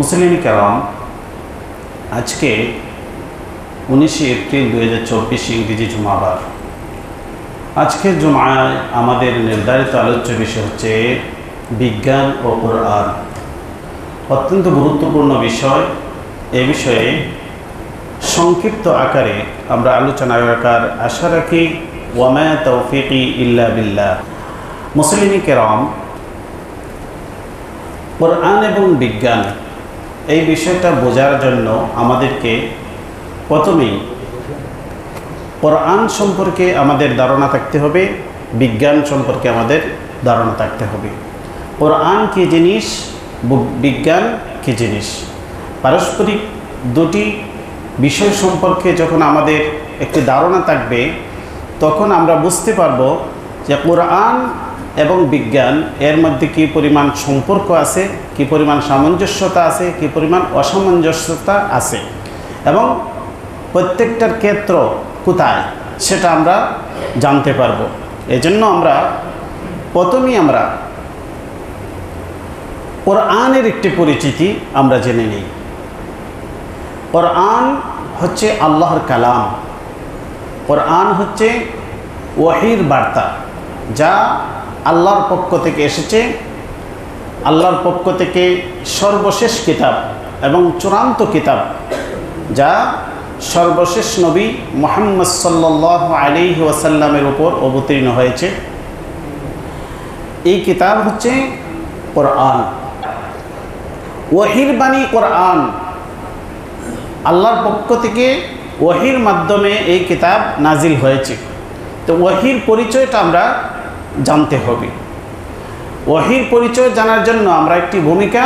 মুসলিম কেরাম, আজকে 19 এপ্রিল 2024 ইংরেজি জুমাবার। আজকের জুমায় আমাদের নির্ধারিত আলোচ্য বিষয় হচ্ছে বিজ্ঞান ও কোরআন। অত্যন্ত গুরুত্বপূর্ণ বিষয়। এ বিষয়ে সংক্ষিপ্ত আকারে আমরা আলোচনা করার আশা রাখি। ওয়ামা তৌফিকি ইল্লা বিল্লাহ। মুসলিম কেরাম, কোরআন এবং বিজ্ঞান এই বিষয়টা বোঝার জন্য আমাদেরকে প্রথমেই কোরআন সম্পর্কে আমাদের ধারণা থাকতে হবে, বিজ্ঞান সম্পর্কে আমাদের ধারণা থাকতে হবে। কোরআন কী জিনিস, বিজ্ঞান কী জিনিস, পারস্পরিক দুটি বিষয় সম্পর্কে যখন আমাদের একটি ধারণা থাকবে, তখন আমরা বুঝতে পারব যে কোরআন এবং বিজ্ঞান এর মধ্যে কী পরিমাণ সম্পর্ক আছে, কী পরিমাণ সামঞ্জস্যতা আছে, কী পরিমাণ অসামঞ্জস্যতা আছে, এবং প্রত্যেকটার ক্ষেত্র কোথায় সেটা আমরা জানতে পারব। এজন্য আমরা প্রথমেই কোরআনের একটি পরিচিতি আমরা জেনে নিই। কোরআন হচ্ছে আল্লাহর কালাম। কোরআন হচ্ছে ওয়াহির বার্তা, যা আল্লাহর পক্ষ থেকে এসেছে। আল্লাহর পক্ষ থেকে সর্বশেষ কিতাব এবং চূড়ান্ত কিতাব, যা সর্বশেষ নবী মুহাম্মদ সাল্লাল্লাহু আলাইহি ওয়াসাল্লামের উপর অবতীর্ণ হয়েছে। এই কিতাব হচ্ছে কোরআন। ওয়াহির বাণী কোরআন, আল্লাহর পক্ষ থেকে ওয়াহির মাধ্যমে এই কিতাব নাজিল হয়েছে। তো ওয়াহির পরিচয়টা আমরা জানতে হবে। ওয়াহির পরিচয় জানার জন্য আমরা একটি ভূমিকা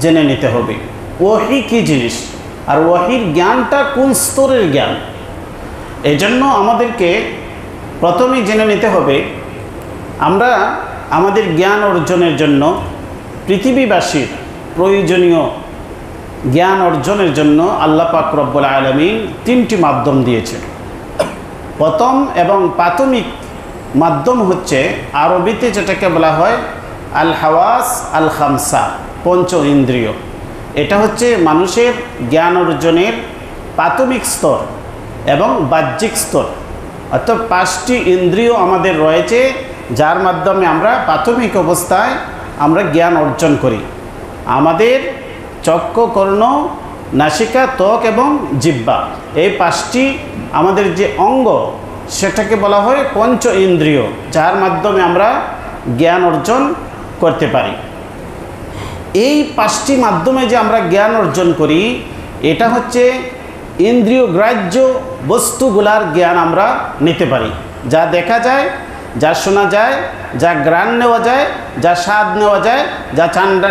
জেনে নিতে হবে। ওয়াহি কী জিনিস আর ওয়াহির জ্ঞানটা কোন স্তরের জ্ঞান। এই জন্য আমাদেরকে প্রথমেই জেনে নিতে হবে, আমরা আমাদের জ্ঞান অর্জনের জন্য পৃথিবীবাসীর প্রয়োজনীয় জ্ঞান অর্জনের জন্য আল্লাহ পাক রব্বুল আলামিন তিনটি মাধ্যম দিয়েছেন। প্রথম এবং প্রাথমিক মাধ্যম হচ্ছে আরবিতে যেটাকে বলা হয় আল হাওয়াস আল খামসা, পঞ্চ ইন্দ্রিয়। এটা হচ্ছে মানুষের জ্ঞান অর্জনের প্রাথমিক স্তর এবং বাহ্যিক স্তর। অর্থাৎ 5টি ইন্দ্রিয় আমাদের রয়েছে, যার মাধ্যমে আমরা প্রাথমিক অবস্থায় আমরা জ্ঞান অর্জন করি। আমাদের চক্ষু, কর্ণ, নাসিকা, ত্বক এবং জিহ্বা, এই 5টি আমাদের যে অঙ্গ, সেটাকে বলা হয় পঞ্চ ইন্দ্রিয়, যার মাধ্যমে আমরা জ্ঞান অর্জন করতে পারি। এই 5টি মাধ্যমে যে আমরা জ্ঞান অর্জন করি, এটা হচ্ছে ইন্দ্রিয় গ্রাহ্য বস্তুগুলার জ্ঞান আমরা নিতে পারি। যা দেখা যায়, যা শোনা যায়, যা ঘ্রাণ নেওয়া যায়, যা স্বাদ নেওয়া যায়, যা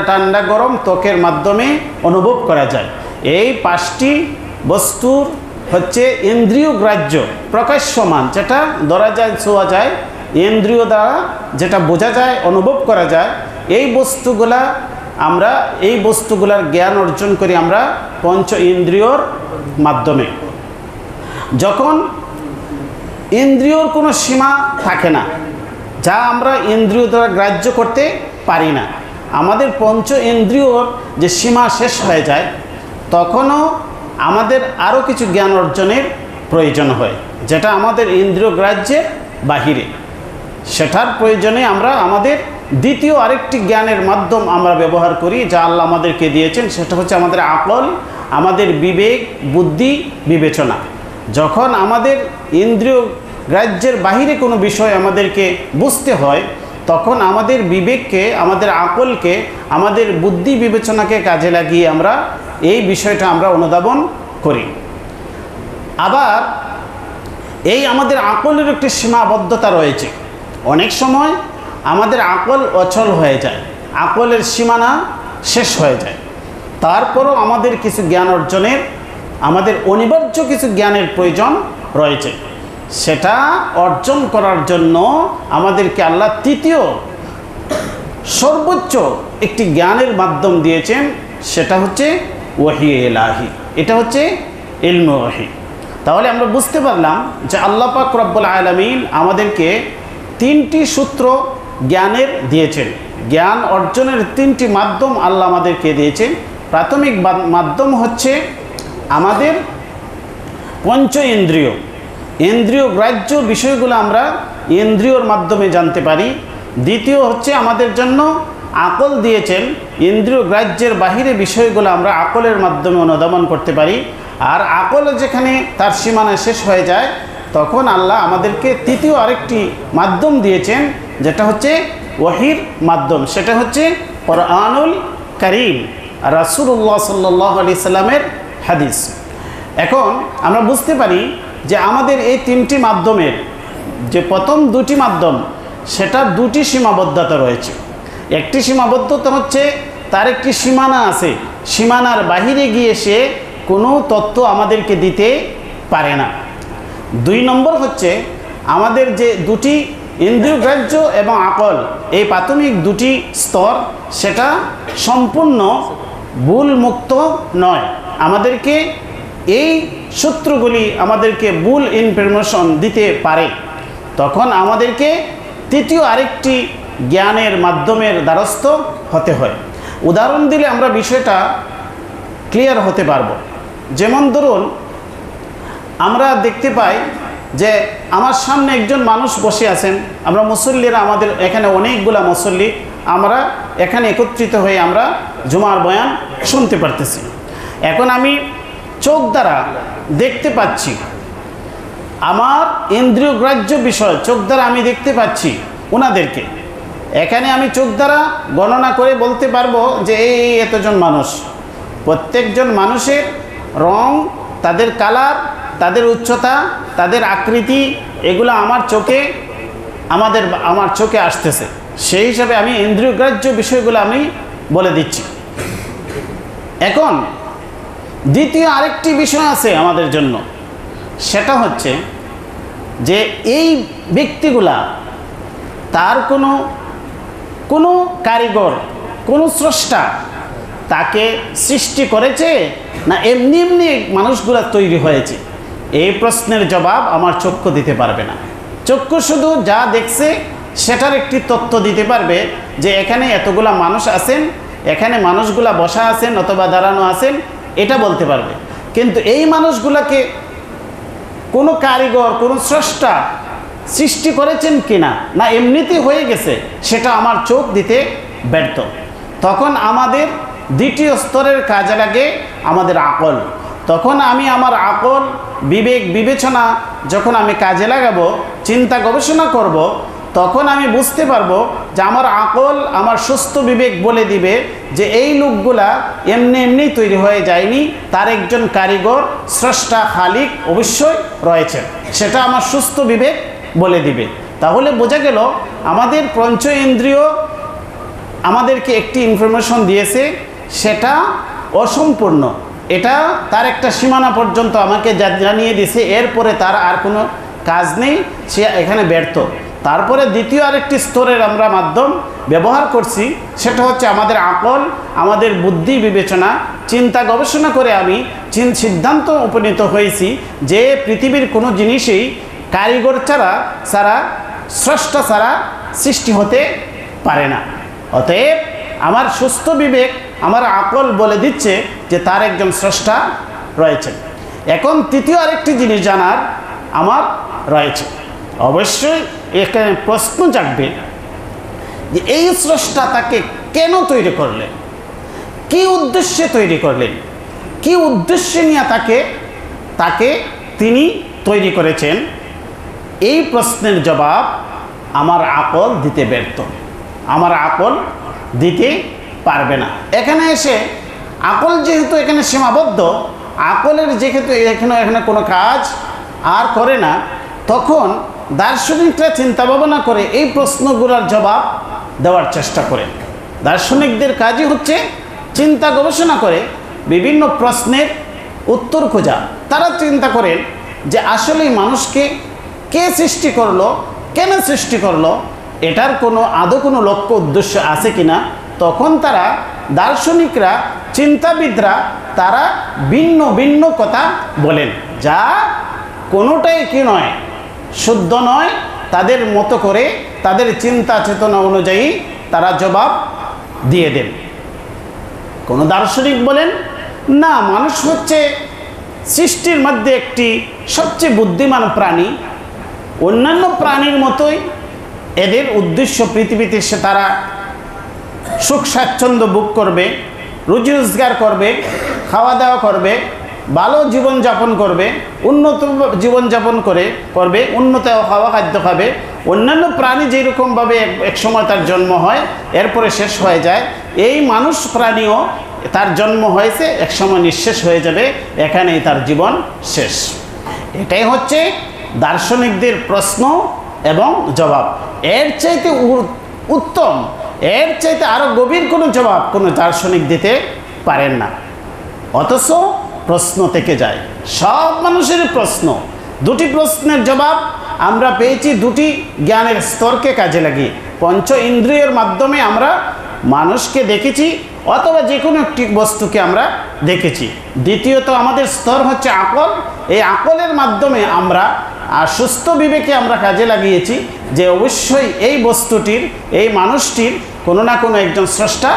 ঠান্ডা গরম ত্বকের মাধ্যমে অনুভব করা যায়। এই 5টি বস্তুর হচ্ছে ইন্দ্রিয় গ্রাহ্য প্রকাশ্যমান, যেটা ধরা যায়, ছোঁয়া যায়, ইন্দ্রিয় দ্বারা যেটা বোঝা যায়, অনুভব করা যায়। এই বস্তুগুলার জ্ঞান অর্জন করি আমরা পঞ্চ ইন্দ্রিয়র মাধ্যমে। যখন ইন্দ্রিয়র কোনো সীমা থাকে না, যা আমরা ইন্দ্রিয় দ্বারা গ্রাহ্য করতে পারি না, আমাদের পঞ্চ ইন্দ্রিয়র যে সীমা শেষ হয়ে যায়, তখনও আমাদের আরও কিছু জ্ঞান অর্জনের প্রয়োজন হয়, যেটা আমাদের ইন্দ্রিয় গ্রাহ্যের বাহিরে। সেটার প্রয়োজনে আমরা আমাদের দ্বিতীয় আরেকটি জ্ঞানের মাধ্যম আমরা ব্যবহার করি, যা আল্লাহ আমাদেরকে দিয়েছেন। সেটা হচ্ছে আমাদের আকল, আমাদের বিবেক, বুদ্ধি, বিবেচনা। যখন আমাদের ইন্দ্রিয় গ্রাহ্যের বাহিরে কোনো বিষয় আমাদেরকে বুঝতে হয়, তখন আমাদের বিবেককে, আমাদের আকলকে, আমাদের বুদ্ধি বিবেচনাকে কাজে লাগিয়ে আমরা এই বিষয়টা আমরা অনুধাবন করি। আবার এই আমাদের আকলের একটি সীমাবদ্ধতা রয়েছে। অনেক সময় আমাদের আকল অচল হয়ে যায়, আকলের সীমানা শেষ হয়ে যায়। তারপরও আমাদের কিছু জ্ঞান অর্জনের, আমাদের অনিবার্য কিছু জ্ঞানের প্রয়োজন রয়েছে। সেটা অর্জন করার জন্য আমাদেরকে আল্লাহ তৃতীয় সর্বোচ্চ একটি জ্ঞানের মাধ্যম দিয়েছেন। সেটা হচ্ছে ওয়াহি ইলাহি, এটা হচ্ছে ইলমে ওয়াহি। তাহলে আমরা বুঝতে পারলাম যে আল্লাহ পাক রব্বুল আলামিন আমাদেরকে 3টি সূত্র জ্ঞানের দিয়েছেন। জ্ঞান অর্জনের 3টি মাধ্যম আল্লাহ আমাদেরকে দিয়েছেন। প্রাথমিক মাধ্যম হচ্ছে আমাদের পঞ্চ ইন্দ্রিয়। ইন্দ্রিয় গ্রাহ্য বিষয়গুলো আমরা ইন্দ্রিয়র মাধ্যমে জানতে পারি। দ্বিতীয় হচ্ছে আমাদের জন্য আকল দিয়েছেন, ইন্দ্রিয় গ্রাহ্যের বাহিরে বিষয়গুলো আমরা আকলের মাধ্যমে অনুধাবন করতে পারি। আর আকল যেখানে তার সীমানা শেষ হয়ে যায়, তখন আল্লাহ আমাদেরকে তৃতীয় আরেকটি মাধ্যম দিয়েছেন, যেটা হচ্ছে ওহীর মাধ্যম। সেটা হচ্ছে কোরআনুল কারীম, রাসূলুল্লাহ সাল্লাল্লাহু আলাইহি সাল্লামের হাদিস। এখন আমরা বুঝতে পারি যে আমাদের এই তিনটি মাধ্যমের যে প্রথম দুটি মাধ্যম, সেটা দুটি সীমাবদ্ধতা রয়েছে। একটি সীমাবদ্ধতা হচ্ছে তার একটি সীমানা আছে, সীমানার বাহিরে গিয়ে সে কোনো তথ্য আমাদেরকে দিতে পারে না। দুই নম্বর হচ্ছে আমাদের যে দুটি ইন্দ্রিয়গ্রাহ্য এবং আকল, এই প্রাথমিক দুটি স্তর, সেটা সম্পূর্ণ ভুল মুক্ত নয়। আমাদেরকে এই সূত্রগুলি আমাদেরকে ভুল ইনফরমেশন দিতে পারে। তখন আমাদেরকে তৃতীয় আরেকটি জ্ঞানের মাধ্যমের দ্বারস্থ হতে হয়। উদাহরণ দিলে আমরা বিষয়টা ক্লিয়ার হতে পারবো। যেমন ধরুন, আমরা দেখতে পাই যে আমার সামনে একজন মানুষ বসে আছেন, আমরা মুসল্লিরা, আমাদের এখানে অনেকগুলা মুসল্লি, আমরা এখানে একত্রিত হয়ে আমরা জুমার বয়ান শুনতে পারতেছি। এখন আমি চোখ দ্বারা দেখতে পাচ্ছি, আমার ইন্দ্রিয়গ্রাহ্য বিষয়, চোখ দ্বারা আমি দেখতে পাচ্ছি ওনাদেরকে। এখানে আমি চোখ দ্বারা গণনা করে বলতে পারবো যে এই এতজন মানুষ। প্রত্যেকজন মানুষের রং, তাদের কালার, তাদের উচ্চতা, তাদের আকৃতি, এগুলো আমার চোখে আসতেছে। সেই হিসাবে আমি ইন্দ্রিয়গ্রাহ্য বিষয়গুলো আমি বলে দিচ্ছি। এখন দ্বিতীয় আরেকটি বিষয় আছে আমাদের জন্য, সেটা হচ্ছে যে এই ব্যক্তিগুলা, তার কোনো কারিগর, কোনো স্রষ্টা তাকে সৃষ্টি করেছে, না এমনি এমনি মানুষগুলা তৈরি হয়েছে? এই প্রশ্নের জবাব আমার চক্ষু দিতে পারবে না। চক্ষু শুধু যা দেখছে সেটার একটি তথ্য দিতে পারবে যে এখানে এতগুলা মানুষ আছেন, এখানে মানুষগুলা বসা আছেন অথবা দাঁড়ানো আছেন, এটা বলতে পারবে। কিন্তু এই মানুষগুলাকে কোনো কারিগর, কোনো স্রষ্টা সৃষ্টি করেছেন কিনা, না এমনিতেই হয়ে গেছে, সেটা আমার চোখ দিতে ব্যর্থ। তখন আমাদের দ্বিতীয় স্তরের কাজে লাগে আমাদের আকল। তখন আমি আমার আকল, বিবেক, বিবেচনা যখন আমি কাজে লাগাবো, চিন্তা গবেষণা করব, তখন আমি বুঝতে পারবো যে আমার আকল, আমার সুস্থ বিবেক বলে দিবে যে এই লোকগুলা এমনি এমনি তৈরি হয়ে যায়নি, তার একজন কারিগর, স্রষ্টা, খালিক অবশ্যই রয়েছে, সেটা আমার সুস্থ বিবেক বলে দিবে। তাহলে বোঝা গেল আমাদের পঞ্চ ইন্দ্রিয় আমাদেরকে একটি ইনফরমেশন দিয়েছে, সেটা অসম্পূর্ণ। এটা তার একটা সীমানা পর্যন্ত আমাকে জানিয়ে দিয়েছে, এরপরে তার আর কোনো কাজ নেই, সে এখানে ব্যর্থ। তারপরে দ্বিতীয় আরেকটি স্তরের আমরা মাধ্যম ব্যবহার করছি, সেটা হচ্ছে আমাদের আকল, আমাদের বুদ্ধি, বিবেচনা, চিন্তা গবেষণা করে আমি সিদ্ধান্ত উপনীত হয়েছি যে পৃথিবীর কোনো জিনিসই কারিগর ছাড়া, স্রষ্টা ছাড়া সৃষ্টি হতে পারে না। অতএব আমার সুস্থ বিবেক, আমার আকল বলে দিচ্ছে যে তার একজন স্রষ্টা রয়েছে। এখন তৃতীয় আরেকটি জিনিস জানার আমার রয়েছে। অবশ্যই এখানে প্রশ্ন জাগবে যে এই স্রষ্টা তাকে কেন তৈরি করলেন, কি উদ্দেশ্যে তৈরি করলেন, কি উদ্দেশ্যে নিয়ে তাকে তিনি তৈরি করেছেন? এই প্রশ্নের জবাব আমার আকল দিতে ব্যর্থ, আমার আকল দিতে পারবে না। এখানে এসে আকল যেহেতু এখানে সীমাবদ্ধ, আকলের যেহেতু এখানে কোনো কাজ আর করে না, তখন দার্শনিকরা চিন্তা ভাবনা করে এই প্রশ্নগুলোর জবাব দেওয়ার চেষ্টা করেন। দার্শনিকদের কাজই হচ্ছে চিন্তা গবেষণা করে বিভিন্ন প্রশ্নের উত্তর খোঁজা। তারা চিন্তা করেন যে আসলে মানুষকে কে সৃষ্টি করলো, কেন সৃষ্টি করলো, এটার আদৌ কোনো লক্ষ্য উদ্দেশ্য আছে কিনা। তখন তারা, দার্শনিকরা, চিন্তাবিদরা, তারা ভিন্ন ভিন্ন কথা বলেন, যা কোনোটাই কি নয়, শুদ্ধ নয়। তাদের মতো করে, তাদের চিন্তা চেতনা অনুযায়ী তারা জবাব দিয়ে দেন। কোনো দার্শনিক বলেন না, মানুষ হচ্ছে সৃষ্টির মধ্যে একটি সবচেয়ে বুদ্ধিমান প্রাণী, অন্যান্য প্রাণীর মতোই এদের উদ্দেশ্য পৃথিবীতে এসে তারা সুখ স্বাচ্ছন্দ্য ভোগ করবে, রুজি রোজগার করবে, খাওয়া দাওয়া করবে, ভালো জীবনযাপন করবে, উন্নত জীবনযাপন করবে, উন্নত খাওয়া খাদ্য খাবে। অন্যান্য প্রাণী যেরকমভাবে এক সময় তার জন্ম হয় এরপরে শেষ হয়ে যায়, এই মানুষ প্রাণীও তার জন্ম হয়েছে এক সময় নিঃশেষ হয়ে যাবে, এখানেই তার জীবন শেষ। এটাই হচ্ছে দার্শনিকদের প্রশ্ন এবং জবাব। এর চাইতে উত্তম, এর চাইতে আরও গভীর কোনো জবাব কোনো দার্শনিক দিতে পারেন না। অথচ প্রশ্ন থেকে যায়, সব মানুষের প্রশ্ন। দুটি প্রশ্নের জবাব আমরা পেয়েছি দুটি জ্ঞানের স্তরকে কাজে লাগিয়ে। পঞ্চ ইন্দ্রিয়ের মাধ্যমে আমরা মানুষকে দেখেছি অথবা যে কোনো একটি বস্তুকে আমরা দেখেছি। দ্বিতীয়ত আমাদের স্তর হচ্ছে আকল। এই আকলের মাধ্যমে আমরা সুস্থ বিবেকে আমরা কাজে লাগিয়েছি যে অবশ্যই এই বস্তুটির, এই মানুষটির কোনো না কোনো একজন স্রষ্টা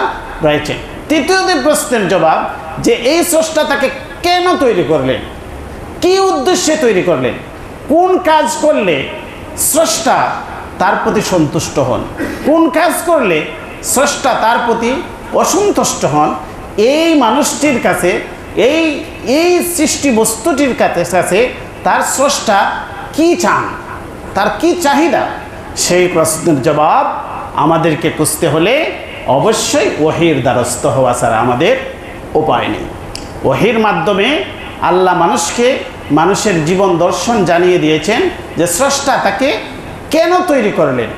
রয়েছে। তৃতীয়ত প্রশ্নের জবাব যে এই স্রষ্টা তাকে কেন তৈরি করলেন, কী উদ্দেশ্যে তৈরি করলেন, কোন কাজ করলে স্রষ্টা তার প্রতি সন্তুষ্ট হন, কোন কাজ করলে স্রষ্টা তার প্রতি অসন্তুষ্ট হন। এই মানুষটির কাছে, এই সৃষ্টি বস্তুটির কাছে তার স্রষ্টা কি চান, তার কি চাহিদা, সেই প্রশ্নের জবাব আমাদেরকে খুঁজতে হলে অবশ্যই ওহীর দ্বারস্থ হওয়া ছাড়া আমাদের উপায় নেই। ওহীর মাধ্যমে আল্লাহ মানুষের জীবন দর্শন জানিয়ে দিয়েছেন যে স্রষ্টা তাকে কেন তৈরি করলেন,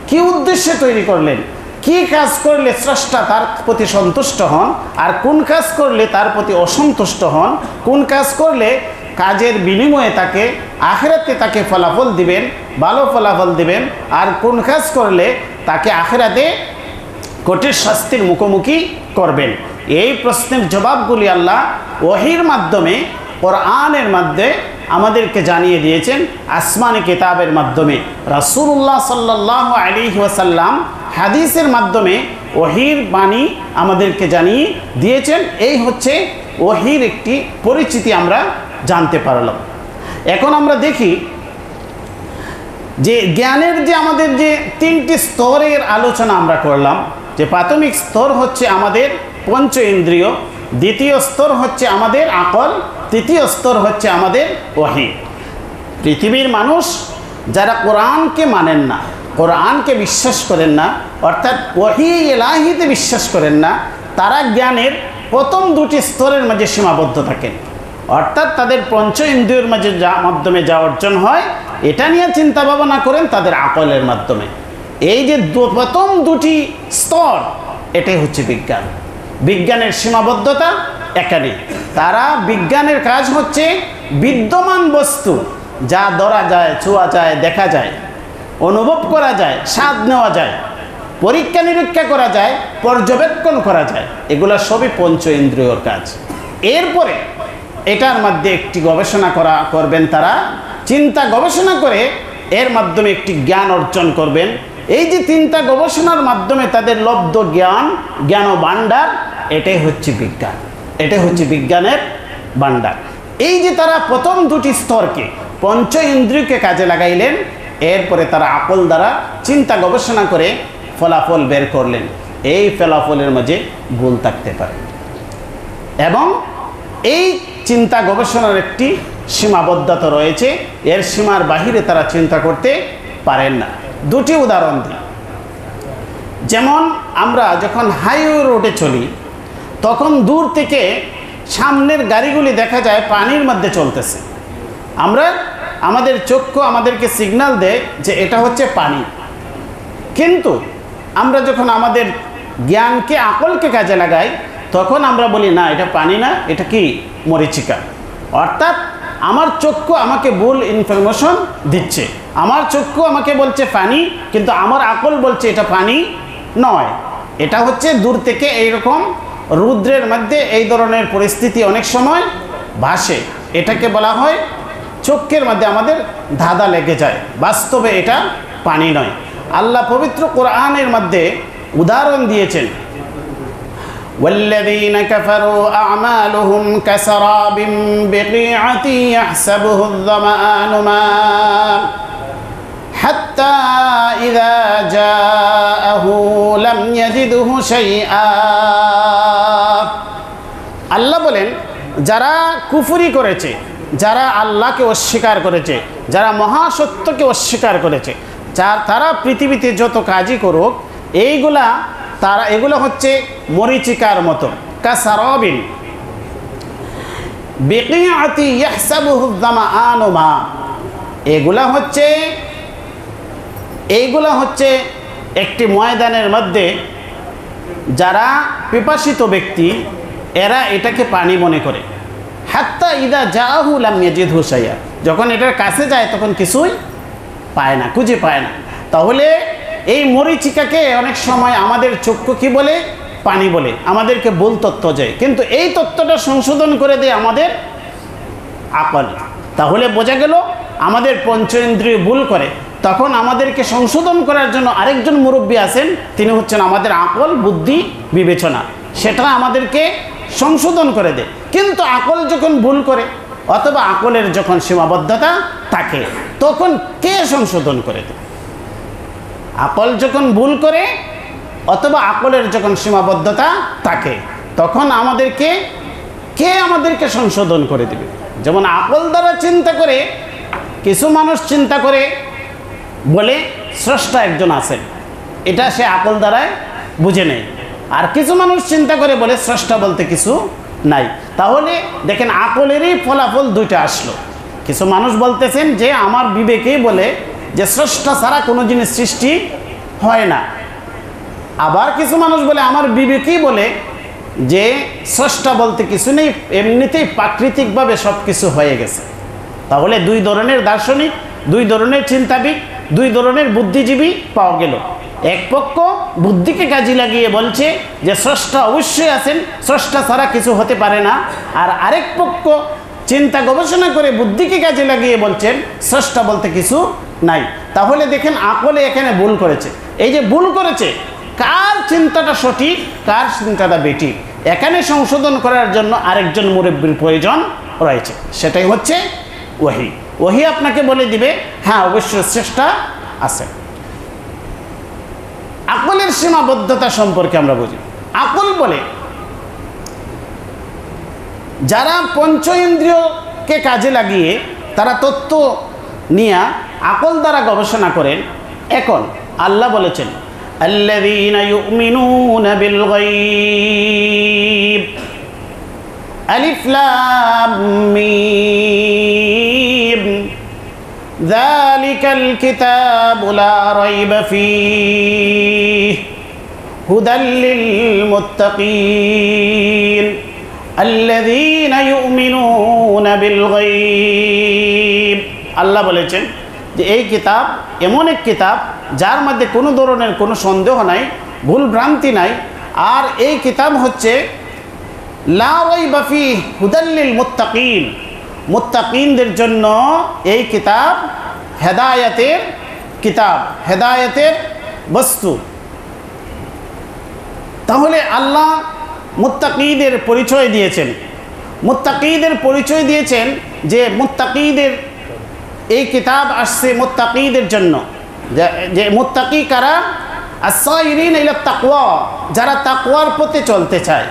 কি উদ্দেশ্যে তৈরি করলেন, কি কাজ করলে স্রষ্টা তার প্রতি সন্তুষ্ট হন, আর কোন কাজ করলে তার প্রতি অসন্তুষ্ট হন, কোন কাজ করলে কাজের বিনিময়ে তাকে আখিরাতে তাকে ফলাফল দিবেন, ভালো ফলাফল দিবেন, আর কোন কাজ করলে তাকে আখিরাতে কঠিন শাস্তির মুখোমুখি করবেন। এই প্রশ্নের জবাবগুলি আল্লাহ ওহীর মাধ্যমে, কোরআনের মধ্যে আমাদেরকে জানিয়ে দিয়েছেন, আসমানি কিতাবের মাধ্যমে রাসূলুল্লাহ সাল্লাল্লাহু আলাইহি ওয়াসাল্লাম হাদিসের মাধ্যমে ওহীর বাণী আমাদেরকে জানিয়ে দিয়েছেন। এই হচ্ছে ওহীর একটি পরিচিতি আমরা জানতে পারলাম। এখন আমরা দেখি যে জ্ঞানের যে আমাদের যে তিনটি স্তরের আলোচনা আমরা করলাম, যে প্রাথমিক স্তর হচ্ছে আমাদের পঞ্চ ইন্দ্রিয়, দ্বিতীয় স্তর হচ্ছে আমাদের আকল, তৃতীয় স্তর হচ্ছে আমাদের ওহী। পৃথিবীর মানুষ যারা কোরআনকে মানেন না, কোরআনকে বিশ্বাস করেন না, অর্থাৎ ওহী ইলাহিতে বিশ্বাস করেন না, তারা জ্ঞানের প্রথম দুটি স্তরের মাঝে সীমাবদ্ধ থাকেন। অর্থাৎ তাদের পঞ্চ ইন্দ্রিয়ের মাঝে মাধ্যমে যা অর্জন হয় এটা নিয়ে চিন্তা ভাবনা করেন তাদের আকলের মাধ্যমে। এই যে প্রথম দুটি স্তর, এটাই হচ্ছে বিজ্ঞান। বিজ্ঞানের সীমাবদ্ধতা এখানে। তারা বিজ্ঞানের কাজ হচ্ছে বিদ্যমান বস্তু যা ধরা যায়, ছোঁয়া যায়, দেখা যায়, অনুভব করা যায়, স্বাদ নেওয়া যায়, পরীক্ষা নিরীক্ষা করা যায়, পর্যবেক্ষণ করা যায়, এগুলো সবই পঞ্চ ইন্দ্রিয়র কাজ। এরপরে এটার মধ্যে একটি গবেষণা করবেন তারা, চিন্তা গবেষণা করে এর মাধ্যমে একটি জ্ঞান অর্জন করবেন। এই যে চিন্তা গবেষণার মাধ্যমে তাদের লব্ধ জ্ঞান ভাণ্ডার, এটাই হচ্ছে বিজ্ঞান, এটাই হচ্ছে বিজ্ঞানের ভাণ্ডার। এই যে তারা প্রথম দুটি স্তরকে, পঞ্চ ইন্দ্রিয়কে কাজে লাগাইলেন, এরপরে তারা আকল দ্বারা চিন্তা গবেষণা করে ফলাফল বের করলেন। এই ফলাফলের মাঝে ভুল থাকতে পারে এবং এই চিন্তা গবেষণার একটি সীমাবদ্ধতা রয়েছে, এর সীমার বাহিরে তারা চিন্তা করতে পারেন না। দুটি উদাহরণ দিই। যেমন আমরা যখন হাইওয়ে রোডে চলি তখন দূর থেকে সামনের গাড়িগুলি দেখা যায় পানির মধ্যে চলতেছে। আমাদের চক্ষু আমাদেরকে সিগন্যাল দেয় যে এটা হচ্ছে পানি, কিন্তু আমরা যখন আমাদের জ্ঞানকে, আকলকে কাজে লাগাই তখন আমরা বলি না, এটা পানি না, এটা কি মরীচিকা। অর্থাৎ আমার চক্ষু আমাকে ভুল ইনফরমেশন দিচ্ছে, আমার চক্ষু আমাকে বলছে পানি, কিন্তু আমার আকল বলছে এটা পানি নয়। এটা হচ্ছে দূর থেকে এইরকম রুদ্রের মধ্যে এই ধরনের পরিস্থিতি অনেক সময় ভাসে, এটাকে বলা হয় চক্ষের মধ্যে আমাদের ধাঁধা লেগে যায়, বাস্তবে এটা পানি নয়। আল্লাহ পবিত্র কোরআনের মধ্যে উদাহরণ দিয়েছেন, والذين كفروا أعمالهم كسراب بقيعة يحسبه الظمآن ماء حتى إذا جاءه لم يجده شيئا। আল্লাহ বলেন, যারা কুফরি করেছে, যারা আল্লাহকে অস্বীকার করেছে, যারা মহাসত্যকে অস্বীকার করেছে, তারা পৃথিবীতে যত কাজই করুক, এগুলো হচ্ছে মরিচিকার মতো। কাসারাবিন বিকিআতি ইয়াহসাবুহু যামাআনু মা, এইগুলা হচ্ছে একটি ময়দানের মধ্যে যারা পিপাসিত ব্যক্তি, এরা এটাকে পানি মনে করে। হাত্তা ইদা জাআহু লাম ইয়াজিদহু শাইআ, যখন এটার কাছে যায় তখন কিছুই পায় না, খুঁজে পায় না। তাহলে এই মরিচিকাকে অনেক সময় আমাদের চক্ষু কি বলে? পানি বলে, আমাদেরকে ভুল তথ্য যায়, কিন্তু এই তথ্যটা সংশোধন করে দেয় আমাদের আকল। তাহলে বোঝা গেল আমাদের পঞ্চেন্দ্রিয় ভুল করে, তখন আমাদেরকে সংশোধন করার জন্য আরেকজন মুরব্বী আছেন, তিনি হচ্ছেন আমাদের আকল, বুদ্ধি, বিবেচনা, সেটা আমাদেরকে সংশোধন করে দেয়। কিন্তু আকল যখন ভুল করে অথবা আকলের যখন সীমাবদ্ধতা থাকে, তখন কে সংশোধন করে দেয়? আকল যখন ভুল করে অথবা আকলের যখন সীমাবদ্ধতা থাকে, তখন কে আমাদেরকে সংশোধন করে দেবে? যেমন আকল দ্বারা চিন্তা করে, কিছু মানুষ চিন্তা করে বলে স্রষ্টা একজন আছেন, এটা সে আকল দ্বারাই বুঝে নেয়। আর কিছু মানুষ চিন্তা করে বলে স্রষ্টা বলতে কিছু নাই। তাহলে দেখেন আকলেরই ফলাফল দুইটা আসলো। কিছু মানুষ বলতেছেন যে আমার বিবেকেই বলে যে স্রষ্টা ছাড়া কোনো জিনিস সৃষ্টি হয় না, আবার কিছু মানুষ বলে আমার বিবেকেই বলে যে স্রষ্টা বলতে কিছু নেই, এমনিতেই প্রাকৃতিকভাবে সব কিছু হয়ে গেছে। তাহলে দুই ধরনের দার্শনিক, দুই ধরনের চিন্তাবিদ, দুই ধরনের বুদ্ধিজীবী পাওয়া গেল। এক পক্ষ বুদ্ধিকে কাজে লাগিয়ে বলছে যে স্রষ্টা অবশ্যই আছেন, স্রষ্টা ছাড়া কিছু হতে পারে না, আর আরেক পক্ষ চিন্তা গবেষণা করে বুদ্ধিকে কাজে লাগিয়ে বলছেন স্রষ্টা বলতে কিছু নাই। তাহলে দেখেন আকলে এখানে ভুল করেছে। এই যে ভুল করেছে, কার চিন্তাটা সঠিক, কার চিন্তাটা বেঠিক, এখানে সংশোধন করার জন্য আরেকজন মুরব্বির প্রয়োজন রয়েছে, সেটাই হচ্ছে ওহী। ওহী আপনাকে বলে দিবে হ্যাঁ অবশ্যই স্রষ্টা আছে। আকলের সীমাবদ্ধতা সম্পর্কে আমরা বুঝি। আকল বলে যারা পঞ্চ ইন্দ্রিয়কে কাজে লাগিয়ে তারা তত্ত্ব নিয়ে আকল দ্বারা গবেষণা করেন। এখন আল্লাহ বলেছেন আল্লাযীনা ইউমিনুনা বিল গায়ব, আলিফ লাম মিম, যালিকাল কিতাবু লা রাইবা ফীহি হুদাল লিল মুত্তাকিন আল্লাযীনা ইউমিনুনা বিল গায়ব। আল্লাহ বলেছেন যে এই কিতাব এমন এক কিতাব যার মধ্যে কোনো ধরনের কোনো সন্দেহ নাই, ভুল ভ্রান্তি নাই। আর এই কিতাব হচ্ছে লা রাইবা ফীহি হুদাল লিল মুত্তাকিন, মুত্তাকিনদের জন্য এই কিতাব হেদায়েতের কিতাব, হেদায়েতের বস্তু। তাহলে আল্লাহ মুত্তাকিদের পরিচয় দিয়েছেন, মুত্তাকিদের পরিচয় দিয়েছেন যে মুত্তাকিদের এই কিতাব আসছে মুত্তাকিদের জন্য। যে মুত্তাকি কারা? আস-সাইরিন ইলা তাকওয়া, যারা তাকওয়ার পথে চলতে চায়,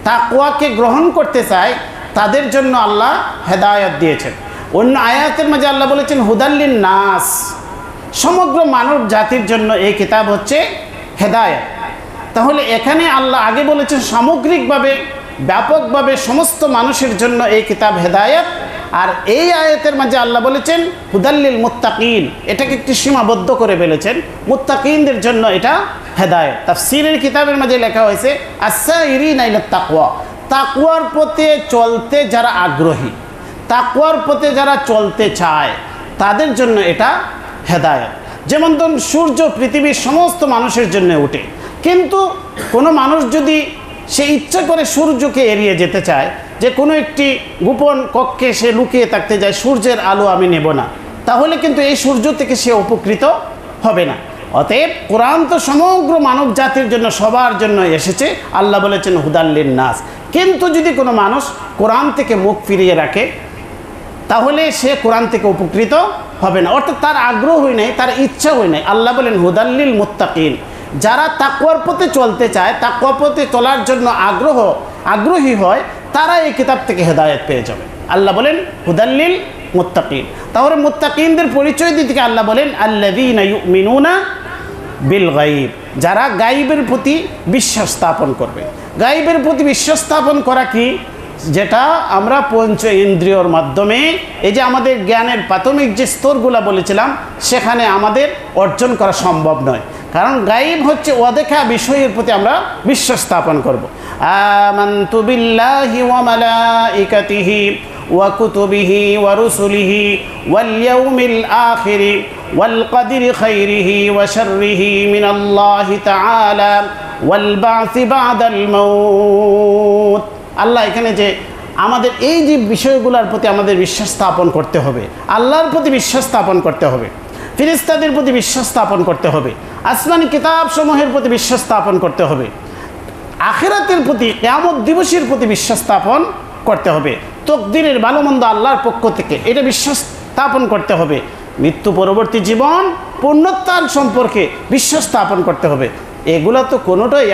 তাকওয়াকে গ্রহণ করতে চায়, তাদের জন্য আল্লাহ হেদায়েত দিয়েছেন। অন্য আয়াতের মাঝে আল্লাহ বলেছেন হুদাল্লিন নাস, সমগ্র মানব জাতির জন্য এই কিতাব হচ্ছে হেদায়েত। তাহলে এখানে আল্লাহ আগে বলেছেন সামগ্রিকভাবে, ব্যাপকভাবে সমস্ত মানুষের জন্য এই কিতাব হেদায়েত। আর এই আয়াতের মাঝে আল্লাহ বলেছেন হুদাল্লিল মুত্তাকিন, এটাকে একটি সীমাবদ্ধ করে ফেলেছেন, মুত্তাকিনদের জন্য এটা হেদায়েত। তাফসীরের কিতাবের মাঝে লেখা হয়েছে আস-সাইরিনা ইলা তাকওয়া, তাকওয়ার পথে চলতে যারা আগ্রহী, তাকওয়ার পথে যারা চলতে চায়, তাদের জন্য এটা হেদায়েত। যেমন ধরুন সূর্য পৃথিবীর সমস্ত মানুষের জন্য ওঠে, কিন্তু কোনো মানুষ যদি সে ইচ্ছা করে সূর্যকে এড়িয়ে যেতে চায়, যে কোনো একটি গোপন কক্ষে সে লুকিয়ে থাকতে যায়, সূর্যের আলো আমি নেব না, তাহলে কিন্তু এই সূর্য থেকে সে উপকৃত হবে না। অতএব কোরআন তো সমগ্র মানব জাতির জন্য, সবার জন্য এসেছে। আল্লাহ বলেছেন হুদাল্লিন নাস। কিন্তু যদি কোনো মানুষ কোরআন থেকে মুখ ফিরিয়ে রাখে, তাহলে সে কোরআন থেকে উপকৃত হবে না, অর্থাৎ তার আগ্রহ হয় নাই, তার ইচ্ছা হয় নাই। আল্লাহ বলেন হুদাল্লিল মুত্তাকিন, যারা তাকওয়ার পথে চলতে চায়, তাকওয়ার পথে চলার জন্য আগ্রহী হয়, তারা এই কিতাব থেকে হেদায়েত পেয়ে যাবে। আল্লাহ বলেন হুদাল্লিল মুত্তাকিন। তাহলে মুত্তাকিনদের পরিচয় দিতে আল্লাহ বলেন আল্লাযীনা ইউমিনুনা বিল গায়ব, যারা গায়বের প্রতি বিশ্বাস স্থাপন করবে। গায়বের প্রতি বিশ্বাস স্থাপন করা কি? যেটা আমরা পঞ্চ ইন্দ্রিয়র মাধ্যমে, এই যে আমাদের জ্ঞানের প্রাথমিক যে স্তরগুলো বলেছিলাম, সেখানে আমাদের অর্জন করা সম্ভব নয়। কারণ গায়ব হচ্ছে অদেখা বিষয়ের প্রতি আমরা বিশ্বাস স্থাপন করব। আমানতু বিল্লাহি ওয়া মালাইকাতিহি ওয়া কুতুবিহি ওয়া রুসুলিহি ওয়াল ইয়াউমিল আখিরি ওয়াল কদরি খাইরিহি ওয়া শাররিহি মিনাল্লাহি তাআলা ওয়াল বা'সি বা'দাল মাউত। আল্লাহ এখানে যে আমাদের এই যে বিষয়গুলোর প্রতি আমাদের বিশ্বাস স্থাপন করতে হবে, আল্লাহর প্রতি বিশ্বাস স্থাপন করতে হবে, ফেরেশতাদের প্রতি বিশ্বাস স্থাপন করতে হবে, আসমানি কিতাব সমূহের প্রতি বিশ্বাস স্থাপন করতে হবে, আখিরাতের প্রতি, কিয়ামত দিবসের প্রতি বিশ্বাস স্থাপন করতে হবে, তাকদীরের ভালো মন্দ আল্লাহর পক্ষ থেকে এটা বিশ্বাস স্থাপন করতে হবে, মৃত্যু পরবর্তী জীবন, পুনরুত্থান সম্পর্কে বিশ্বাস স্থাপন করতে হবে। এগুলা তো কোনোটাই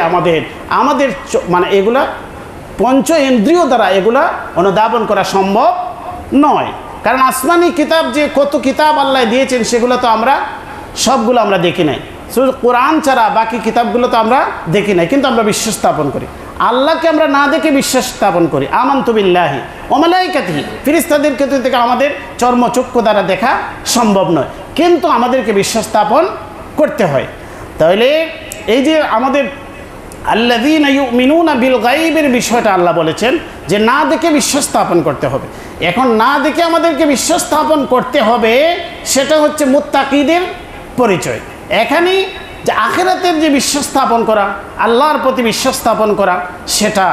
আমাদের মানে এগুলা পঞ্চ ইন্দ্রিয় দ্বারা এগুলা অনুধাবন করা সম্ভব নয়। কারণ আসমানি কিতাব যে কত কিতাব আল্লাহ দিয়েছেন, সেগুলো তো আমরা সবগুলো আমরা দেখি নাই। শুধু কোরআন ছাড়া বাকি কিতাবগুলো তো আমরা দেখি নাই, কিন্তু আমরা বিশ্বাস স্থাপন করি। আল্লাহকে আমরা না দেখে বিশ্বাস স্থাপন করি। আমানতু বিল্লাহি ওয়া মালাইকাতিহি, ফেরেশতাদের ক্ষেত্র থেকে আমাদের চর্মচক্ষু দ্বারা দেখা সম্ভব নয়, কিন্তু আমাদেরকে বিশ্বাস স্থাপন করতে হয়। তাহলে এই যে আমাদের আল্লাযীনা ইউমিনুনা বিল গায়বের বিষয়টা আল্লাহ বলেছেন যে না দেখে বিশ্বাস স্থাপন করতে হবে। এখন না দেখে আমাদেরকে বিশ্বাস স্থাপন করতে হবে, সেটা হচ্ছে মুত্তাকিদের পরিচয়। এখানে যে আখিরাতের যে বিশ্বাস স্থাপন করা, আল্লাহর প্রতি বিশ্বাস স্থাপন করা, সেটা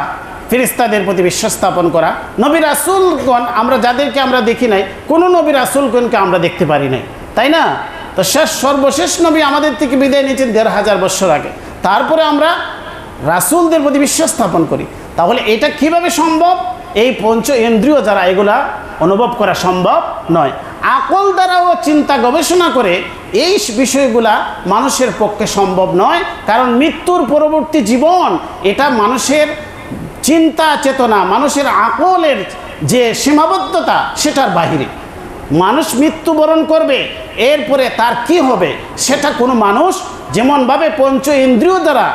ফেরেশতাদের প্রতি বিশ্বাস স্থাপন করা, নবী রাসূলগণ আমরা যাদেরকে আমরা দেখি নাই, কোনো নবী রাসূলগণকে আমরা দেখতে পারি নাই, তাই না? তো সর্বশেষ নবী আমাদের থেকে বিদায় নিয়েছেন ১৫০০ বছর আগে, তারপরে আমরা রাসূলদের প্রতি বিশ্বাস স্থাপন করি। তাহলে এটা কিভাবে সম্ভব? এই পঞ্চ ইন্দ্রিয় যারা এগুলা অনুভব করা সম্ভব নয়। আকল দ্বারাও চিন্তা গবেষণা করে এই বিষয়গুলা মানুষের পক্ষে সম্ভব নয়। কারণ মৃত্যুর পরবর্তী জীবন এটা মানুষের চিন্তা চেতনা, মানুষের আকলের যে সীমাবদ্ধতা, সেটার বাহিরে। মানুষ মৃত্যুবরণ করবে, এরপরে তার কি হবে সেটা কোনো মানুষ যেমনভাবে পঞ্চ ইন্দ্রিয় দ্বারা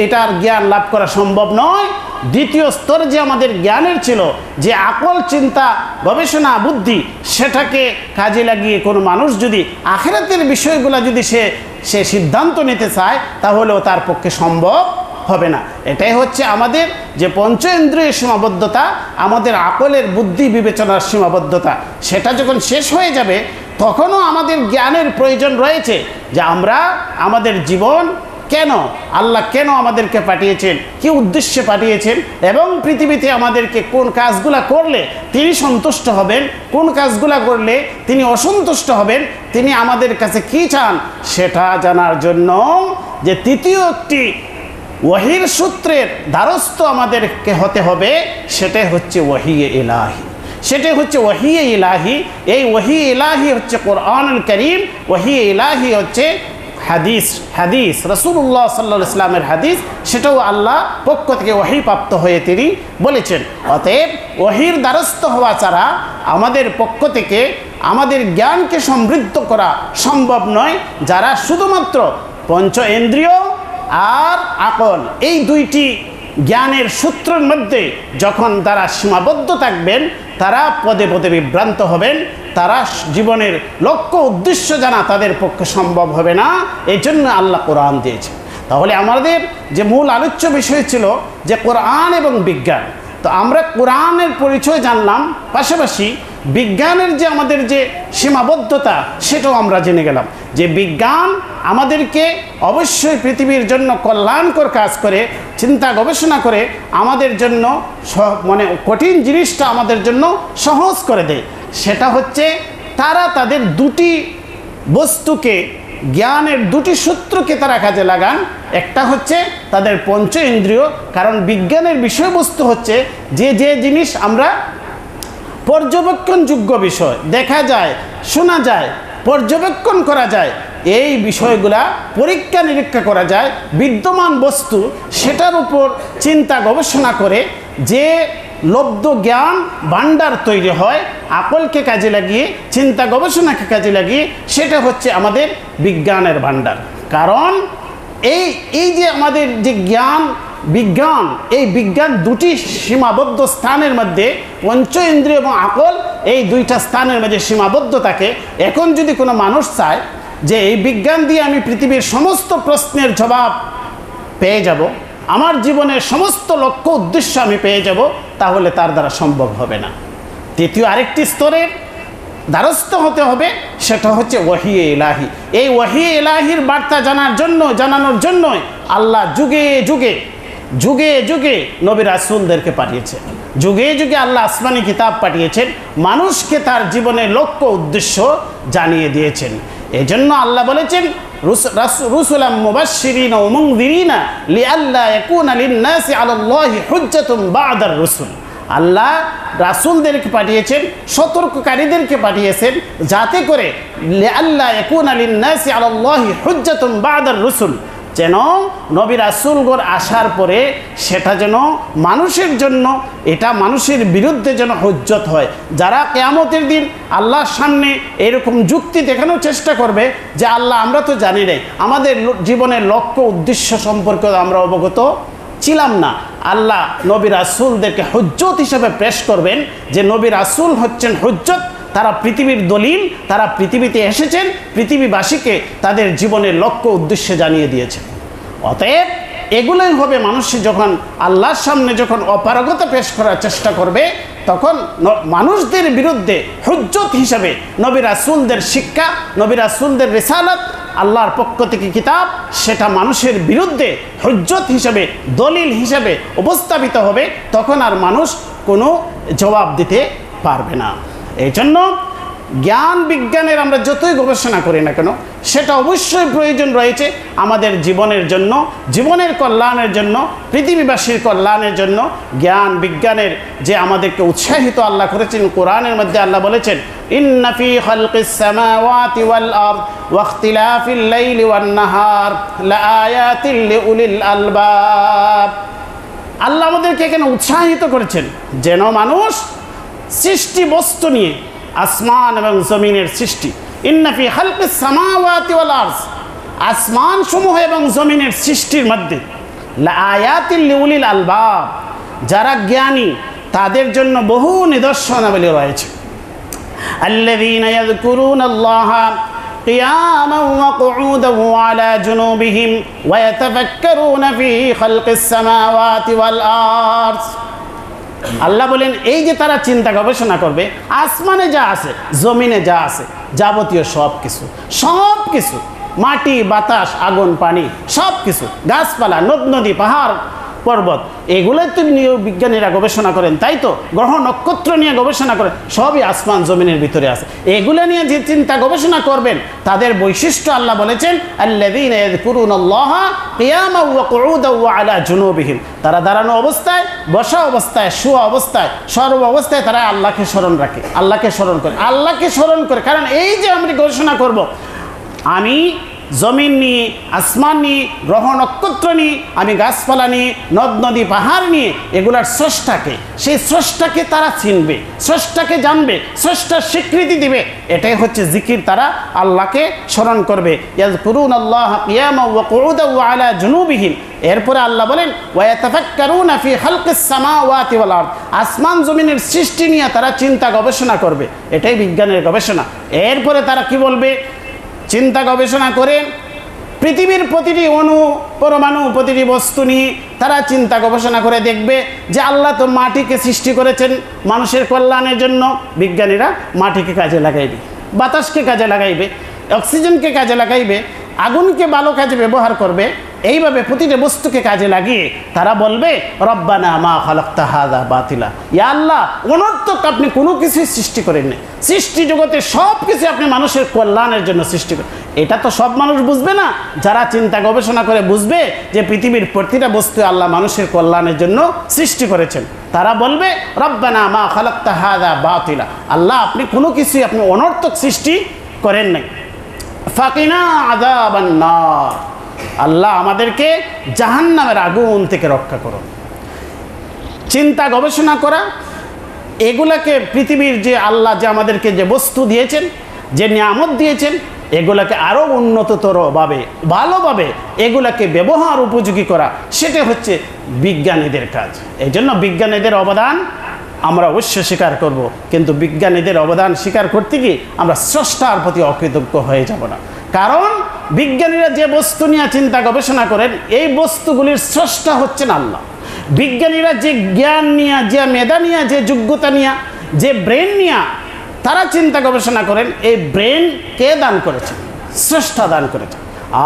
এটার জ্ঞান লাভ করা সম্ভব নয়। দ্বিতীয় স্তর যে আমাদের জ্ঞানের ছিল, যে আকল চিন্তা গবেষণা বুদ্ধি, সেটাকে কাজে লাগিয়ে কোনো মানুষ যদি আখিরাতের বিষয়গুলো যদি সে সিদ্ধান্ত নিতে চায়, তাহলেও তার পক্ষে সম্ভব হবে না। এটাই হচ্ছে আমাদের যে পঞ্চ ইন্দ্রিয়ের সীমাবদ্ধতা, আমাদের আকলের বুদ্ধি বিবেচনার সীমাবদ্ধতা। সেটা যখন শেষ হয়ে যাবে, তখনও আমাদের জ্ঞানের প্রয়োজন রয়েছে যে আমরা আমাদের জীবন কেন, আল্লাহ কেন আমাদেরকে পাঠিয়েছেন, কি উদ্দেশ্যে পাঠিয়েছেন, এবং পৃথিবীতে আমাদেরকে কোন কাজগুলা করলে তিনি সন্তুষ্ট হবেন, কোন কাজগুলা করলে তিনি অসন্তুষ্ট হবেন, তিনি আমাদের কাছে কি চান, সেটা জানার জন্য যে তৃতীয় একটি ওয়াহির সূত্রের দ্বারস্থ আমাদেরকে হতে হবে, সেটাই হচ্ছে ওয়াহিয়ে ইলাহি। সেটাই হচ্ছে ওয়াহিয়ে ইলাহি। এই ওয়াহিয়ে ইলাহি হচ্ছে কোরআনুল কারীম, ওয়াহিয়ে ইলাহি হচ্ছে হাদিস রাসূলুল্লাহ সাল্লাল্লাহু আলাইহি ওয়াসাল্লামের হাদিস, সেটাও আল্লাহ পক্ষ থেকে ওয়াহি প্রাপ্ত হয়ে তিনি বলেছেন। অতএব ওয়াহির দ্বারস্থ হওয়া ছাড়া আমাদের পক্ষ থেকে আমাদের জ্ঞানকে সমৃদ্ধ করা সম্ভব নয়। যারা শুধুমাত্র পঞ্চ ইন্দ্রিয় আর আকল, এই দুইটি জ্ঞানের সূত্রের মধ্যে যখন তারা সীমাবদ্ধ থাকবেন, তারা পদে পদে বিভ্রান্ত হবেন, তারা জীবনের লক্ষ্য উদ্দেশ্য জানা তাদের পক্ষে সম্ভব হবে না। এই জন্য আল্লাহ কোরআন দিয়েছে। তাহলে আমাদের যে মূল আলোচ্য বিষয় ছিল যে কোরআন এবং বিজ্ঞান। তো আমরা কোরআনের পরিচয় জানলাম, পাশাপাশি বিজ্ঞানের যে আমাদের যে সীমাবদ্ধতা, সেটাও আমরা জেনে গেলাম যে বিজ্ঞান আমাদেরকে অবশ্যই পৃথিবীর জন্য কল্যাণকর কাজ করে, চিন্তা গবেষণা করে আমাদের জন্য মানে কঠিন জিনিসটা আমাদের জন্য সহজ করে দেয়। সেটা হচ্ছে তারা তাদের দুটি বস্তুকে জ্ঞানের দুটি সূত্রকে তারা কাজে লাগান। একটা হচ্ছে তাদের পঞ্চ ইন্দ্রিয়, কারণ বিজ্ঞানের বিষয়বস্তু হচ্ছে যে যে জিনিস আমরা পর্যবেক্ষণযোগ্য বিষয়, দেখা যায়, শোনা যায়, পর্যবেক্ষণ করা যায়, এই বিষয়গুলা পরীক্ষা নিরীক্ষা করা যায়, বিদ্যমান বস্তু সেটার উপর চিন্তা গবেষণা করে যে লব্ধ জ্ঞান ভাণ্ডার তৈরি হয় আকলকে কাজে লাগিয়ে, চিন্তা গবেষণাকে কাজে লাগিয়ে, সেটা হচ্ছে আমাদের বিজ্ঞানের ভাণ্ডার। কারণ এই যে আমাদের যে বিজ্ঞান, এই বিজ্ঞান দুটি সীমাবদ্ধ স্থানের মধ্যে, পঞ্চ ইন্দ্রিয় এবং আকল, এই দুইটা স্থানের মধ্যে সীমাবদ্ধ থাকে। এখন যদি কোনো মানুষ চায় যে এই বিজ্ঞান দিয়ে আমি পৃথিবীর সমস্ত প্রশ্নের জবাব পেয়ে যাব, আমার জীবনের সমস্ত লক্ষ্য উদ্দেশ্য আমি পেয়ে যাব, তাহলে তার দ্বারা সম্ভব হবে না। তৃতীয় আরেকটি স্তরের দ্বারস্থ হতে হবে, সেটা হচ্ছে ওয়াহি ইলাহি। এই ওয়াহি ইলাহির বার্তা জানানোর জন্যই আল্লাহ যুগে যুগে নবী রাসূলদেরকে পাঠিয়েছেন। যুগে যুগে আল্লাহ আসমানি কিতাব পাঠিয়েছেন, মানুষকে তার জীবনের লক্ষ্য উদ্দেশ্য জানিয়ে দিয়েছেন। এজন্য আল্লাহ বলেছেন রুসুলাম মুবাশশিরিনা ওয়া মুনযিরিনা লিআল্লা ইয়াকুনা লিন-নাসি আলাল্লাহি হুজ্জাতুন বা'দার রুসুল। আল্লাহ রাসূলদেরকে পাঠিয়েছেন, সতর্ককারীদেরকে পাঠিয়েছেন, যাতে করে লিআল্লা ইয়াকুনা লিন-নাসি আলাল্লাহি হুজ্জাতুন বা'দার রুসুল, যেন নবী রাসূলগণ আসার পরে সেটা যেন মানুষের জন্য, এটা মানুষের বিরুদ্ধে যেন হুজ্জত হয়। যারা কিয়ামতের দিন আল্লাহর সামনে এরকম যুক্তি দেখানোর চেষ্টা করবে যে আল্লাহ আমরা তো জানি নাই, আমাদের জীবনের লক্ষ্য উদ্দেশ্য সম্পর্কে আমরা অবগত ছিলাম না, আল্লাহ নবী রাসূলদেরকে হুজ্জত হিসেবে পেশ করবেন যে নবী রাসূল হচ্ছেন হুজ্জত, তারা পৃথিবীর দলিল, তারা পৃথিবীতে এসেছেন, পৃথিবীবাসীকে তাদের জীবনের লক্ষ্য উদ্দেশ্যে জানিয়ে দিয়েছেন। অতএব এগুলোই হবে মানুষ যখন আল্লাহর সামনে যখন অপারগতা পেশ করার চেষ্টা করবে, তখন মানুষদের বিরুদ্ধে হুজ্জত হিসাবে নবী রাসূলদের শিক্ষা, নবী রাসূলদের রিসালাত, আল্লাহর পক্ষ থেকে কিতাব, সেটা মানুষের বিরুদ্ধে হুজ্জত হিসাবে, দলিল হিসাবে উপস্থাপিত হবে। তখন আর মানুষ কোনো জবাব দিতে পারবে না। এই জন্য জ্ঞান বিজ্ঞানের আমরা যতই গবেষণা করি না কেন, সেটা অবশ্যই প্রয়োজন রয়েছে আমাদের জীবনের জন্য, জীবনের কল্যাণের জন্য, পৃথিবীবাসীর কল্যাণের জন্য। জ্ঞান বিজ্ঞানের যে আমাদেরকে উৎসাহিত আল্লাহ করেছেন, কোরআনের মধ্যে আল্লাহ বলেছেন ইন্না ফি খালকিস সামাওয়াতি ওয়াল আরদ ওয়া ইখতিলাফিল লাইলি ওয়ান নাহার লাআয়াতিল লিউলিল আলবাব। আল্লাহ আমাদেরকে এখানে উৎসাহিত করেছেন যেন মানুষ সৃষ্টি বস্তু নিয়ে, আসমান এবং জমিনের সৃষ্টি, ইন্না ফি খালকিস সামাওয়াতি ওয়াল আরদ, আসমান সমূহ এবং জমিনের সৃষ্টির মধ্যে লাআয়াতিল লিউলিল আলবাব, যারা জ্ঞানী তাদের জন্য বহু নিদর্শনাবলী রয়েছে। আল্লাযীনা ইয়াযকুরুনাল্লাহা কিয়ামান ওয়া কুউদান ওয়া আলা জুনুবিহিম ওয়া ইয়াতাফাক্কারুনা ফি খালকিস সামাওয়াতি ওয়াল আরদ। আল্লাহ বলেন এই যে তারা চিন্তা গবেষণা করবে, আসমানে যা আছে, জমিনে যা আছে, যাবতীয় সব কিছু, মাটি, বাতাস, আগুন, পানি, সব কিছু, গাছপালা, নদী, পাহাড়, পর্বত, এগুলোই তো নিয়ে বিজ্ঞানীরা গবেষণা করেন, তাই তো গ্রহ নক্ষত্র নিয়ে গবেষণা করেন, সবই আসমান জমিনের ভিতরে আছে। এগুলো নিয়ে যে চিন্তা গবেষণা করবেন তাদের বৈশিষ্ট্য আল্লাহ বলেছেন আল্লাযীনা ইয়াযকুরুনাল্লাহা কিয়ামান ওয়া কুউদান ওয়া আলা জুনুবিহিম, তারা দাঁড়ানো অবস্থায়, বসা অবস্থায়, শোয়া অবস্থায়, সর্ব অবস্থায় তারা আল্লাহকে স্মরণ রাখে, আল্লাহকে স্মরণ করে। কারণ এই যে আমরা গবেষণা করব, আমি জমিন নিয়ে, আসমান নিয়ে, গ্রহ নক্ষত্র নিয়ে, আমি গাছপালা নিয়ে, নদী, পাহাড় নিয়ে, এগুলার স্রষ্টাকে, সেই স্রষ্টাকে তারা চিনবে, স্রষ্টাকে জানবে, স্রষ্টার স্বীকৃতি দিবে। এটাই হচ্ছে জিকির, তারা আল্লাহকে স্মরণ করবে। ইয়াযকুরুনাল্লাহা কিয়ামান ওয়া কুউদান ওয়া আলা জুনুবিহিম। এরপরে আল্লাহ বলেন ওয়া ইয়াতাফাক্কারুনা ফি খালকিস সামাওয়াতি ওয়াল আরদ, আসমান জমিনের সৃষ্টি নিয়ে তারা চিন্তা গবেষণা করবে, এটাই বিজ্ঞানের গবেষণা। এরপরে তারা কি বলবে? চিন্তা গবেষণা করে পৃথিবীর প্রতিটি অণু, পরমাণু, প্রতিটি বস্তু নিয়ে তারা চিন্তা গবেষণা করে দেখবে যে আল্লাহ তো মাটিকে সৃষ্টি করেছেন মানুষের কল্যাণের জন্য। বিজ্ঞানীরা মাটিকে কাজে লাগাইবে, বাতাসকে কাজে লাগাইবে, অক্সিজেনকে কাজে লাগাইবে, আগুনকে ভালো কাজে ব্যবহার করবে। এইভাবে প্রতিটা বস্তুকে কাজে লাগিয়ে তারা বলবে রব্বানা মা খালাকতা হাযা বাতিলা, ইয়া আল্লাহ অনর্থক আপনি কোনো কিছুই সৃষ্টি করেন না, সৃষ্টি জগতে সব কিছু আপনি মানুষের কল্যাণের জন্য সৃষ্টি করেন, এটা তো সব মানুষ বুঝবে না। যারা চিন্তা গবেষণা করে বুঝবে যে পৃথিবীর প্রতিটা বস্তু আল্লাহ মানুষের কল্যাণের জন্য সৃষ্টি করেছেন, তারা বলবে রব্বানা মা খালাকতা হাযা বাতিলা, আল্লাহ আপনি কোনো কিছুই আপনি অনর্থক সৃষ্টি করেন নাই। ফাকিনা আযাবান নার, আল্লাহ আমাদেরকে জাহান্নামের আগুন থেকে রক্ষা করুন। চিন্তা গবেষণা করা, এগুলাকে পৃথিবীর যে আল্লাহ যে আমাদেরকে যে বস্তু দিয়েছেন, যে নিয়ামত দিয়েছেন, এগুলাকে আরও উন্নততরভাবে ভালোভাবে এগুলাকে ব্যবহার উপযোগী করা, সেটা হচ্ছে বিজ্ঞানীদের কাজ। এই জন্য বিজ্ঞানীদের অবদান আমরা অবশ্যই স্বীকার করব, কিন্তু বিজ্ঞানীদের অবদান স্বীকার করতে গিয়ে আমরা স্রষ্টার প্রতি অকৃতজ্ঞ হয়ে যাব না। কারণ বিজ্ঞানীরা যে বস্তু নিয়ে চিন্তা গবেষণা করেন, এই বস্তুগুলির স্রষ্টা হচ্ছেন আল্লাহ। বিজ্ঞানীরা যে জ্ঞান নিয়ে, যে মেধা নিয়ে, যে যোগ্যতা নিয়ে, যে ব্রেন নিয়ে তারা চিন্তা গবেষণা করেন, এই ব্রেন কে দান করেছেন? স্রষ্টা দান করেছেন।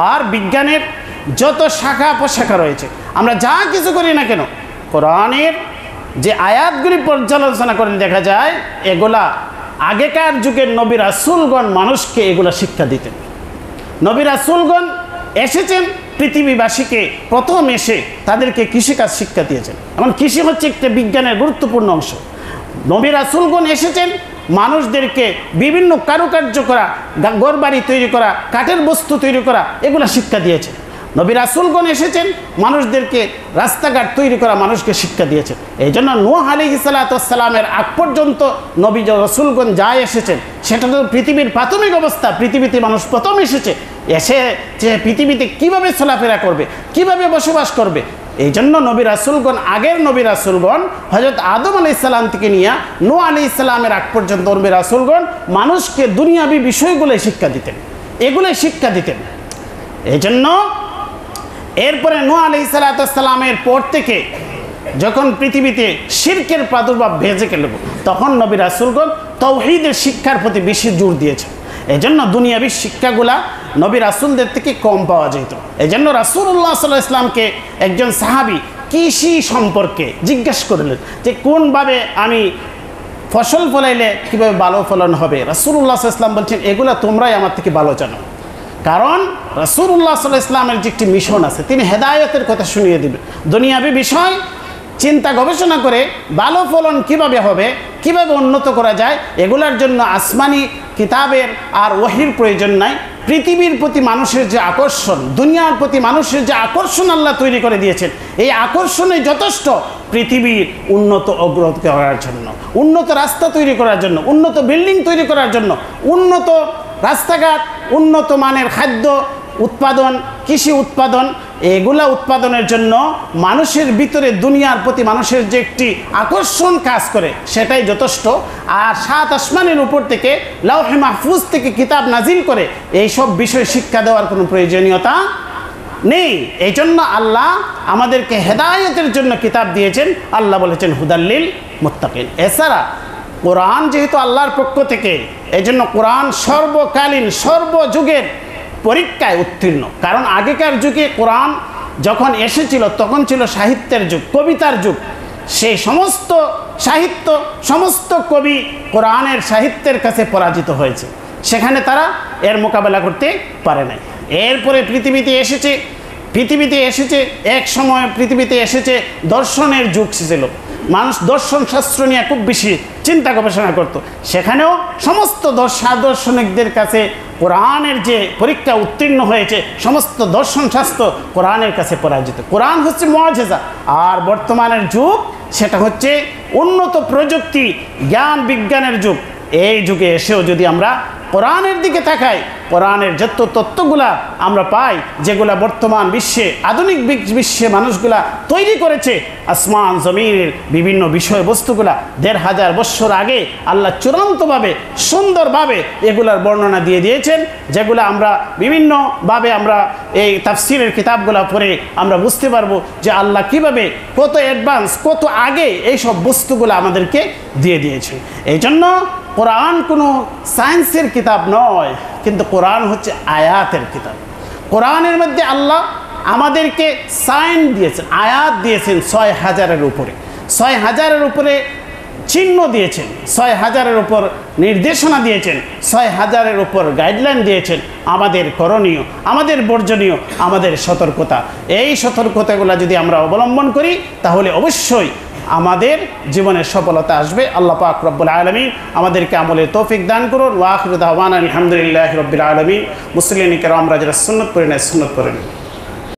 আর বিজ্ঞানের যত শাখা প্রশাখা রয়েছে, আমরা যা কিছু করি না কেন, কোরআনের যে আয়াতগুলি পর্যালোচনা করে দেখা যায়, এগুলা আগেকার যুগের নবী রাসূলগণ মানুষকে এগুলা শিক্ষা দিতেন। নবী রাসূলগণ এসেছেন পৃথিবীবাসীকে প্রথম এসে তাদেরকে কৃষিকাজ শিক্ষা দিয়েছেন। এমন কৃষি হচ্ছে একটা বিজ্ঞানের গুরুত্বপূর্ণ অংশ। নবী রাসূলগণ এসেছেন মানুষদেরকে বিভিন্ন কারুকার্য করা, ঘরবাড়ি তৈরি করা, কাঠের বস্তু তৈরি করা, এগুলো শিক্ষা দিয়েছে। নবী রাসূলগণ এসেছেন মানুষদেরকে রাস্তাঘাট তৈরি করা, মানুষকে শিক্ষা দিয়েছেন। এই জন্য নূহ আলাইহিস সালামের আগ পর্যন্ত নবী রাসূলগণ যা এসেছেন, সেটা তো পৃথিবীর প্রাথমিক অবস্থা। পৃথিবীতে মানুষ প্রথম এসেছে, এসে যে পৃথিবীতে কীভাবে চলাফেরা করবে, কিভাবে বসবাস করবে, এই জন্য নবী রাসূলগণ, আগের নবী রাসূলগণ হযরত আদম আলাইহিস সালাম থেকে নিয়ে নূহ আলাইহিস সালামের আগ পর্যন্ত নবী রাসূলগণ মানুষকে দুনিয়াবী বিষয়গুলো শিক্ষা দিতেন, এগুলোই শিক্ষা দিতেন। এই জন্য এরপরে নূহ আলাইহিস সালামের পর থেকে যখন পৃথিবীতে শিরকের প্রাদুর্ভাব ভেজে গেল, তখন নবী রাসূলগণ তাওহীদের শিক্ষার প্রতি বেশি জোর দিয়েছেন। এই জন্য দুনিয়াবী শিক্ষাগুলা নবী রাসূলদের থেকে কম পাওয়া যেত। এই জন্য রাসূলুল্লাহ সাল্লাল্লাহু আলাইহি ওয়াসাল্লামকে একজন সাহাবী কৃষি সম্পর্কে জিজ্ঞাসা করলেন যে কোনভাবে আমি ফসল ফলাইলে কীভাবে ভালো ফলন হবে। রাসূলুল্লাহ সাল্লাল্লাহু আলাইহি ওয়াসাল্লাম বলছেন, এগুলা তোমরাই আমার থেকে ভালো জানো। কারণ রাসূলুল্লাহ সাল্লাল্লাহু আলাইহি ওয়াসাল্লামের যে একটি মিশন আছে, তিনি হেদায়েতের কথা শুনিয়ে দিবেন। দুনিয়াবী বিষয় চিন্তা গবেষণা করে ভালো ফলন কিভাবে হবে, কিভাবে উন্নত করা যায়, এগুলার জন্য আসমানি কিতাবের আর ওহীর প্রয়োজন নাই। পৃথিবীর প্রতি মানুষের যে আকর্ষণ, দুনিয়ার প্রতি মানুষের যে আকর্ষণ আল্লাহ তৈরি করে দিয়েছেন, এই আকর্ষণে যথেষ্ট পৃথিবীর উন্নত অগ্রগতি করার জন্য, উন্নত রাস্তা তৈরি করার জন্য, উন্নত বিল্ডিং তৈরি করার জন্য, উন্নত রাস্তাঘাট, উন্নত মানের খাদ্য উৎপাদন, কৃষি উৎপাদন, এগুলা উৎপাদনের জন্য মানুষের ভিতরে দুনিয়ার প্রতি মানুষের যে একটি আকর্ষণ কাজ করে, সেটাই যথেষ্ট। আর সাত আসমানের উপর থেকে লাওহে মাহফুজ থেকে কিতাব নাজিল করে এইসব বিষয় শিক্ষা দেওয়ার কোনো প্রয়োজনীয়তা নেই। এই জন্য আল্লাহ আমাদেরকে হেদায়েতের জন্য কিতাব দিয়েছেন। আল্লাহ বলেছেন হুদাল্লিল মুত্তাকিন। এছাড়া কোরআন যেহেতু আল্লাহর পক্ষ থেকে, এই জন্য কোরআন সর্বকালীন সর্বযুগের পরীক্ষায় উত্তীর্ণ। কারণ আগেকার যুগে কোরআন যখন এসেছিল তখন ছিল সাহিত্যের যুগ, কবিতার যুগ। সেই সমস্ত সাহিত্য, সমস্ত কবি কোরআনের সাহিত্যের কাছে পরাজিত হয়েছে, সেখানে তারা এর মোকাবেলা করতে পারে নাই। এরপরে পৃথিবীতে এসেছে এক সময় পৃথিবীতে এসেছে দর্শনের যুগ ছিল। মানুষ দর্শন শাস্ত্র নিয়ে খুব বেশি চিন্তা গবেষণা করত। সেখানেও সমস্ত দার্শনিকদের কাছে কোরআনের যে পরীক্ষা উত্তীর্ণ হয়েছে, সমস্ত দর্শন শাস্ত্র কোরআনের কাছে পরাজিত। কোরআন হচ্ছে মুআজিজা। আর বর্তমানের যুগ সেটা হচ্ছে উন্নত প্রযুক্তি, জ্ঞান বিজ্ঞানের যুগ। এই যুগে এসেও যদি আমরা কোরআনের দিকে তাকাই, কোরআনের যত তত্ত্বগুলা আমরা পাই, যেগুলা বর্তমান বিশ্বে, আধুনিক বিশ্বে মানুষগুলা তৈরি করেছে, আসমান জমিনের বিভিন্ন বিষয়বস্তুগুলা ১৫০০ বৎসর আগে আল্লাহ চূড়ান্তভাবে সুন্দরভাবে এগুলার বর্ণনা দিয়ে দিয়েছেন, যেগুলো আমরা বিভিন্নভাবে আমরা এই তাফসিরের কিতাবগুলা পড়ে আমরা বুঝতে পারবো যে আল্লাহ কিভাবে কত অ্যাডভান্স, কত আগে এইসব বস্তুগুলো আমাদেরকে দিয়ে দিয়েছে। এই জন্য কোরআন কোনো সায়েন্সের কিতাব নয়, কিন্তু কোরআন হচ্ছে আয়াতের কিতাব। কোরআনের মধ্যে আল্লাহ আমাদেরকে সাইন দিয়েছেন, আয়াত দিয়েছেন ৬,০০০-এর উপরে। ৬,০০০-এর উপরে চিহ্ন দিয়েছেন, ৬,০০০-এর উপর নির্দেশনা দিয়েছেন, ৬,০০০-এর উপর গাইডলাইন দিয়েছেন। আমাদের করণীয়, আমাদের বর্জনীয়, আমাদের সতর্কতা, এই সতর্কতাগুলো যদি আমরা অবলম্বন করি তাহলে অবশ্যই আমাদের জীবনের সফলতা আসবে। আল্লাহ পাক রব্বুল আলামিন আমাদেরকে আমলের তৌফিক দান করুন। ওয়া আখিরু দাওয়ানা আলহামদুলিল্লাহি রাব্বিল আলামিন। মুসলিম কিরাম যারা সুন্নাত পড়েন সুন্নাত পড়েন।